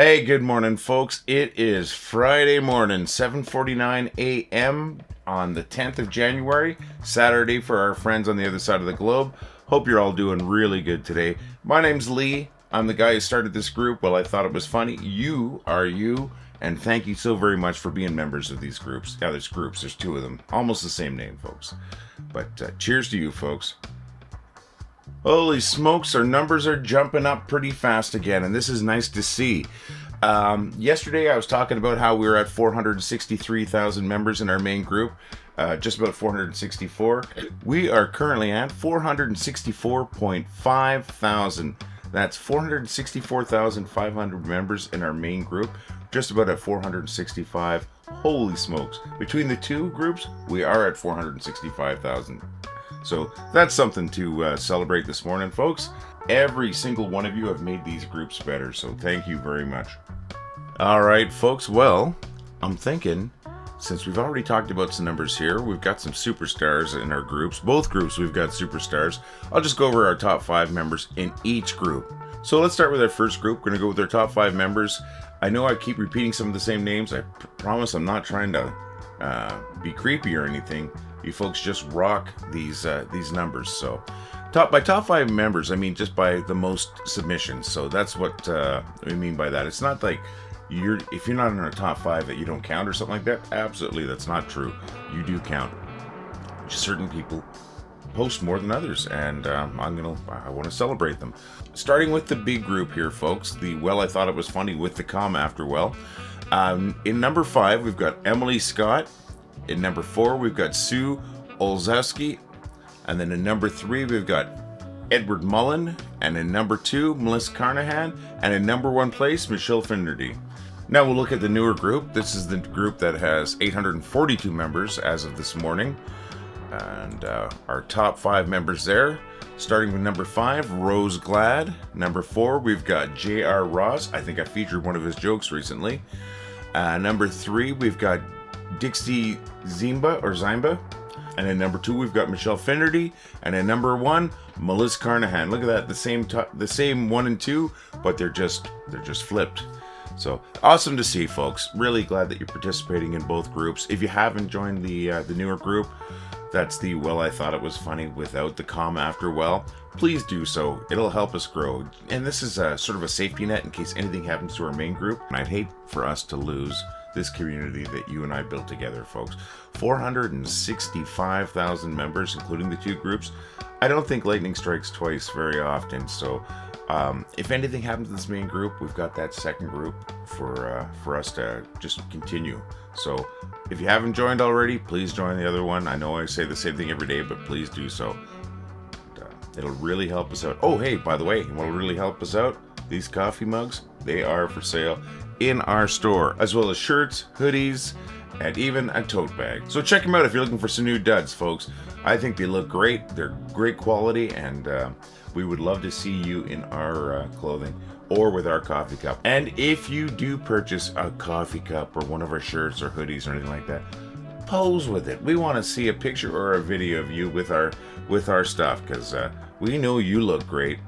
Hey, good morning, folks. It is Friday morning, 7:49 a.m. on the 10th of January, Saturday for our friends on the other side of the globe. Hope you're all doing really good today. My name's Lee. I'm the guy who started this group. Well, I thought it was funny. You are you, and thank you so very much for being members of these groups. Yeah, there's groups. There's two of them. Almost the same name, folks. But cheers to you, folks. Holy smokes, our numbers are jumping up pretty fast again, and this is nice to see. Yesterday I was talking about how we were at 463,000 members in our main group, just about 464. We are currently at 464.5 thousand. That's 464,500 members in our main group, just about at 465. Holy smokes. Between the two groups, we are at 465,000. So that's something to celebrate this morning, folks. Every single one of you have made these groups better, so thank you very much. All right, folks. Well, I'm thinking, since we've already talked about some numbers here, we've got some superstars in our groups. Both groups, we've got superstars. I'll just go over our top 5 members in each group. So let's start with our first group. We're going to go with our top 5 members. I know I keep repeating some of the same names. I promise I'm not trying to be creepy or anything. You folks just rock these numbers. So by top 5 members, I mean just by the most submissions. So that's what we mean by that. It's not like if you're not in our top 5 that you don't count or something like that. Absolutely, that's not true. You do count. Just certain people post more than others, and I want to celebrate them. Starting with the big group here, folks. I thought it was funny with the com after well. In number 5, we've got Emily Scott. In number 4, we've got Sue Olszewski. And then in number 3, we've got Edward Mullen. And in number 2, Melissa Carnahan. And in number 1 place, Michelle Finnerty. Now we'll look at the newer group. This is the group that has 842 members as of this morning. And our top 5 members there. Starting with number 5, Rose Glad. Number 4, we've got J.R. Ross. I think I featured one of his jokes recently. Number 3, we've got Dixie Zimba. And in number 2, we've got Michelle Finnerty. And in number 1, Melissa Carnahan. Look at that, the same 1 and 2, but they're just flipped. So awesome to see, folks. Really glad that you're participating in both groups. If you haven't joined the newer group, that's the I thought it was funny without the com after well. Please do so. It'll help us grow. And this is sort of a safety net in case anything happens to our main group. And I'd hate for us to lose this community that you and I built together, folks. 465,000 members, including the two groups. I don't think lightning strikes twice very often. So if anything happens to this main group, we've got that second group for us to just continue. So if you haven't joined already, please join the other one. I know I say the same thing every day, but please do so. It'll really help us out. Oh, hey, by the way, what'll really help us out? These coffee mugs, they are for sale in our store, as well as shirts, hoodies, and even a tote bag. So check them out if you're looking for some new duds, folks. I think they look great. They're great quality, and we would love to see you in our clothing or with our coffee cup. And if you do purchase a coffee cup or one of our shirts or hoodies or anything like that, pose with it. We want to see a picture or a video of you with our stuff, because we know you look great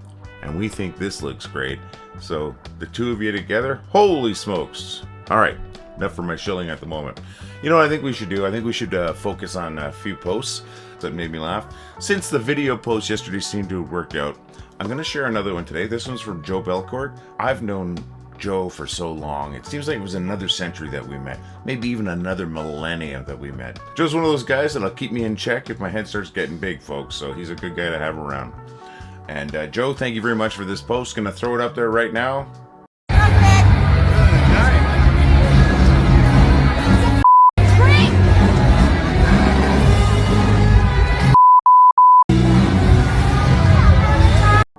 and we think this looks great. So the two of you together, holy smokes. All right, enough for my shilling at the moment. You know what I think we should do? I think we should focus on a few posts that made me laugh. Since the video post yesterday seemed to have worked out, I'm going to share another one today. This one's from Joe Belcourt. I've known Joe for so long. It seems like it was another century that we met. Maybe even another millennia that we met. Joe's one of those guys that'll keep me in check if my head starts getting big, folks. So he's a good guy to have around. And Joe, thank you very much for this post. Gonna throw it up there right now.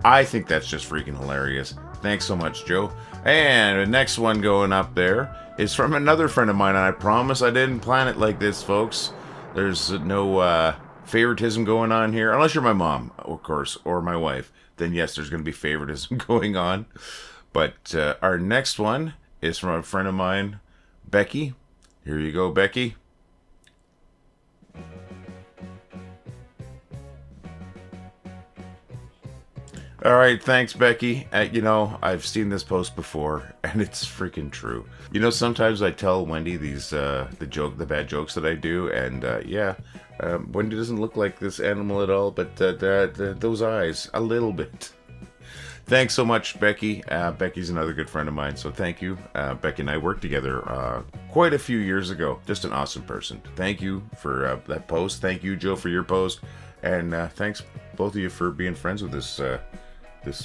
I think that's just freaking hilarious. Thanks so much, Joe. And the next one going up there is from another friend of mine, and I promise I didn't plan it like this, folks. There's no favoritism going on here, unless you're my mom, of course, or my wife. Then yes, there's going to be favoritism going on. But our next one is from a friend of mine, Becky. Here you go, Becky. All right, thanks, Becky. I've seen this post before, and it's freaking true. Sometimes I tell Wendy the bad jokes that I do, and Wendy doesn't look like this animal at all, but those eyes, a little bit. Thanks so much, Becky. Becky's another good friend of mine, so thank you. Becky and I worked together quite a few years ago. Just an awesome person. Thank you for that post. Thank you, Joe, for your post, and thanks both of you for being friends with this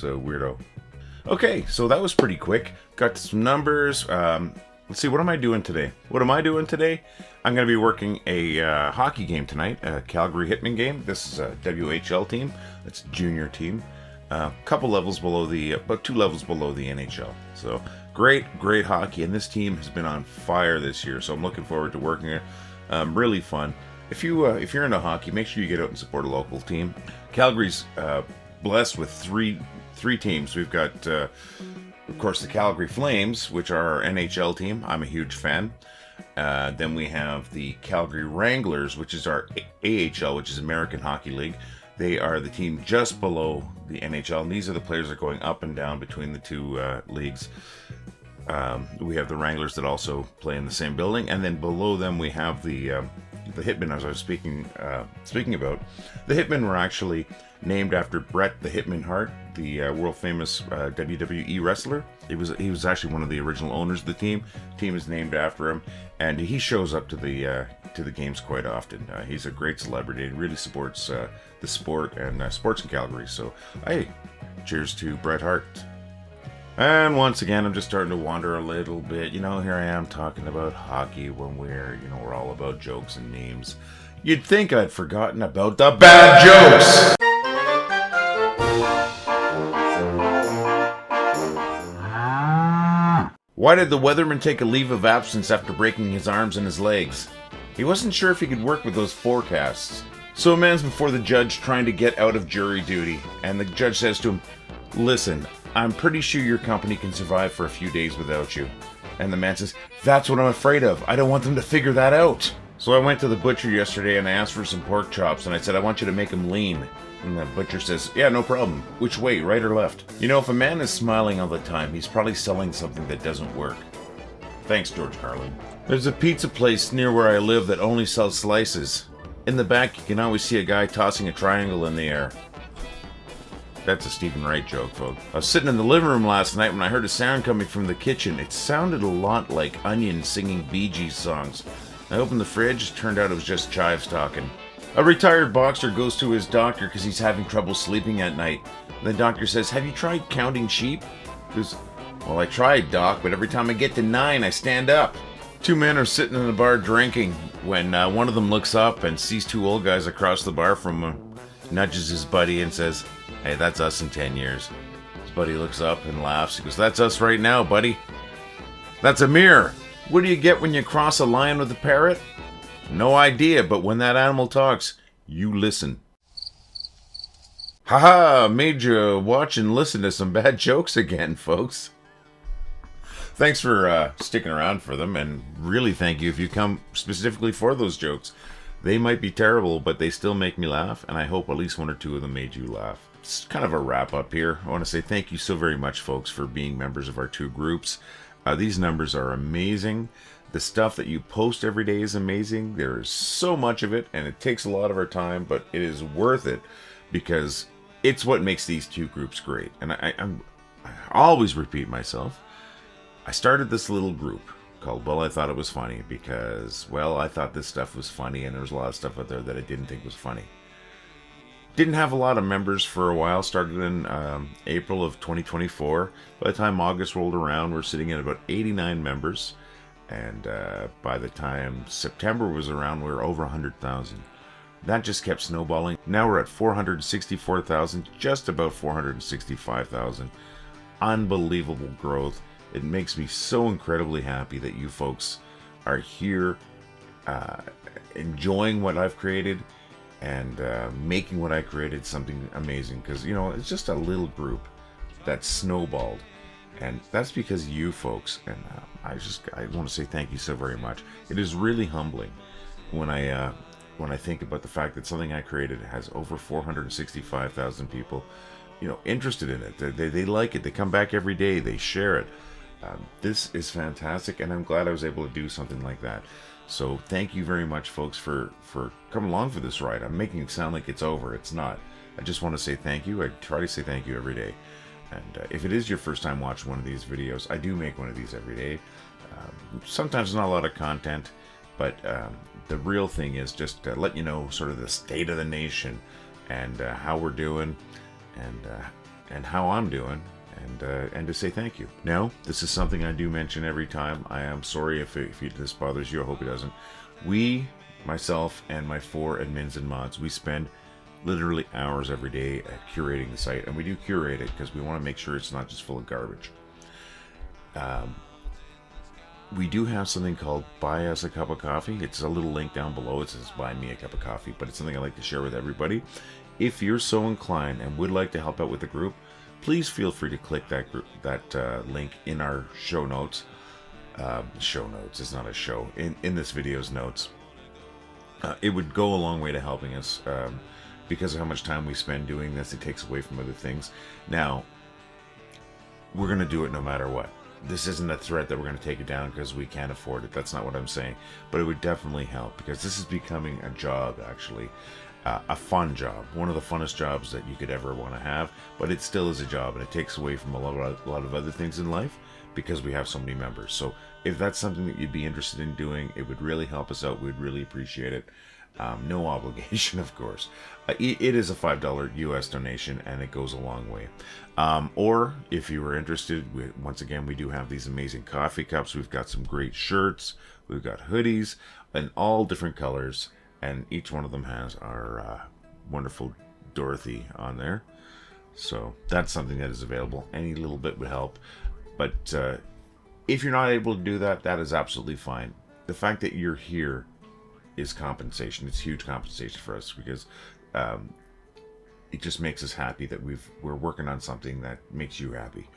weirdo. Okay, so that was pretty quick. Got some numbers. Let's see, what am I doing today? I'm going to be working a hockey game tonight, a Calgary Hitmen game. This is a WHL team. It's a junior team. Couple levels below about 2 levels below the NHL. So great hockey, and this team has been on fire this year. So I'm looking forward to working it. Really fun. If you're into hockey, make sure you get out and support a local team. Calgary's blessed with three teams. We've got, of course, the Calgary Flames, which are our NHL team. I'm a huge fan. Then we have the Calgary Wranglers, which is our AHL, which is American Hockey League. They are the team just below the NHL, and these are the players that are going up and down between the two leagues. We have the Wranglers that also play in the same building, and then below them we have the Hitmen, as I was speaking about. The Hitmen were actually named after Bret the Hitman Hart, the world famous WWE wrestler. He was actually one of the original owners of the team. The team is named after him, and he shows up to the games quite often. He's a great celebrity and really supports the sport and sports in Calgary. So, hey, cheers to Bret Hart. And once again, I'm just starting to wander a little bit. Here I am talking about hockey when we're all about jokes and memes. You'd think I'd forgotten about the bad jokes! Why did the weatherman take a leave of absence after breaking his arms and his legs? He wasn't sure if he could work with those forecasts. So a man's before the judge trying to get out of jury duty, and the judge says to him, "Listen, I'm pretty sure your company can survive for a few days without you." And the man says, "That's what I'm afraid of. I don't want them to figure that out." So I went to the butcher yesterday and I asked for some pork chops, and I said, "I want you to make them lean." And the butcher says, "Yeah, no problem. Which way, right or left?" If a man is smiling all the time, he's probably selling something that doesn't work. Thanks, George Carlin. There's a pizza place near where I live that only sells slices. In the back, you can always see a guy tossing a triangle in the air. That's a Stephen Wright joke, folks. I was sitting in the living room last night when I heard a sound coming from the kitchen. It sounded a lot like Onion singing Bee Gees songs. I opened the fridge, turned out it was just Chives talking. A retired boxer goes to his doctor because he's having trouble sleeping at night. The doctor says, "Have you tried counting sheep?" He goes, "Well, I tried, doc, but every time I get to 9, I stand up." 2 men are sitting in a bar drinking when one of them looks up and sees 2 old guys across the bar from him, nudges his buddy and says, "Hey, that's us in 10 years. His buddy looks up and laughs. He goes, "That's us right now, buddy." "That's a mirror. What do you get when you cross a lion with a parrot?" "No idea, but when that animal talks, you listen." Haha, made you watch and listen to some bad jokes again, folks. Thanks for sticking around for them, and really thank you if you come specifically for those jokes. They might be terrible, but they still make me laugh, and I hope at least 1 or 2 of them made you laugh. It's kind of a wrap up here. I want to say thank you so very much, folks, for being members of our 2 groups. These numbers are amazing. The stuff that you post every day is amazing. There is so much of it, and it takes a lot of our time, but it is worth it because it's what makes these 2 groups great. And I always repeat myself. I started this little group called Well, I Thought It Was Funny because, well, I thought this stuff was funny, and there was a lot of stuff out there that I didn't think was funny. Didn't have a lot of members for a while. Started in April of 2024. By the time August rolled around, we're sitting at about 89 members. And by the time September was around, we were over 100,000. That just kept snowballing. Now we're at 464,000, just about 465,000. Unbelievable growth. It makes me so incredibly happy that you folks are here enjoying what I've created and making what I created something amazing. Because, it's just a little group that snowballed. And that's because of you folks. And I want to say thank you so very much. It is really humbling when I think about the fact that something I created has over 465,000 people interested in it. They like it. They come back every day. They share it. This is fantastic, and I'm glad I was able to do something like that. So thank you very much, folks, for coming along for this ride. I'm making it sound like it's over. It's not. I just want to say thank you. I try to say thank you every day. And if it is your first time watching one of these videos, I do make one of these every day. Sometimes not a lot of content, but the real thing is just to let you know sort of the state of the nation and how we're doing and how I'm doing. And to say thank you. Now, this is something I do mention every time. I am sorry if this bothers you. I hope it doesn't. Myself, and my 4 admins and mods, we spend literally hours every day curating the site. And we do curate it because we want to make sure it's not just full of garbage. We do have something called Buy Us a Cup of Coffee. It's a little link down below. It says Buy Me a Cup of Coffee. But it's something I like to share with everybody. If you're so inclined and would like to help out with the group, please feel free to click that link in our show notes. Show notes is not a show. In this video's notes. It would go a long way to helping us because of how much time we spend doing this. It takes away from other things. Now, we're going to do it no matter what. This isn't a threat that we're going to take it down because we can't afford it. That's not what I'm saying. But it would definitely help because this is becoming a job, actually. A fun job, one of the funnest jobs that you could ever want to have, but it still is a job, and it takes away from a lot of other things in life because we have so many members. So if that's something that you'd be interested in doing, it would really help us out. We'd really appreciate it. No obligation, of course. It is a $5 US donation, and it goes a long way. Or if you were interested, once again, we do have these amazing coffee cups. We've got some great shirts. We've got hoodies in all different colors. And each one of them has our wonderful Dorothy on there. So that's something that is available. Any little bit would help. But if you're not able to do that, that is absolutely fine. The fact that you're here is compensation. It's huge compensation for us because it just makes us happy that we're working on something that makes you happy.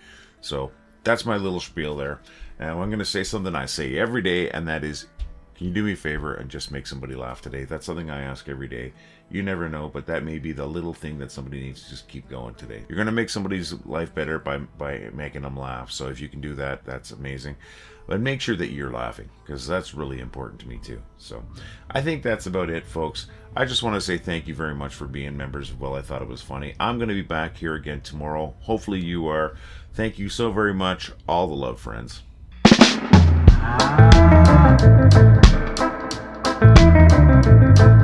So that's my little spiel there. Now I'm going to say something I say every day, and that is, can you do me a favor and just make somebody laugh today? That's something I ask every day. You never know, but that may be the little thing that somebody needs to just keep going today. You're going to make somebody's life better by making them laugh. So if you can do that, that's amazing. But make sure that you're laughing because that's really important to me too. So I think that's about it, folks. I just want to say thank you very much for being members. Well, I thought it was funny. I'm going to be back here again tomorrow. Hopefully you are. Thank you so very much. All the love, friends. Thank you.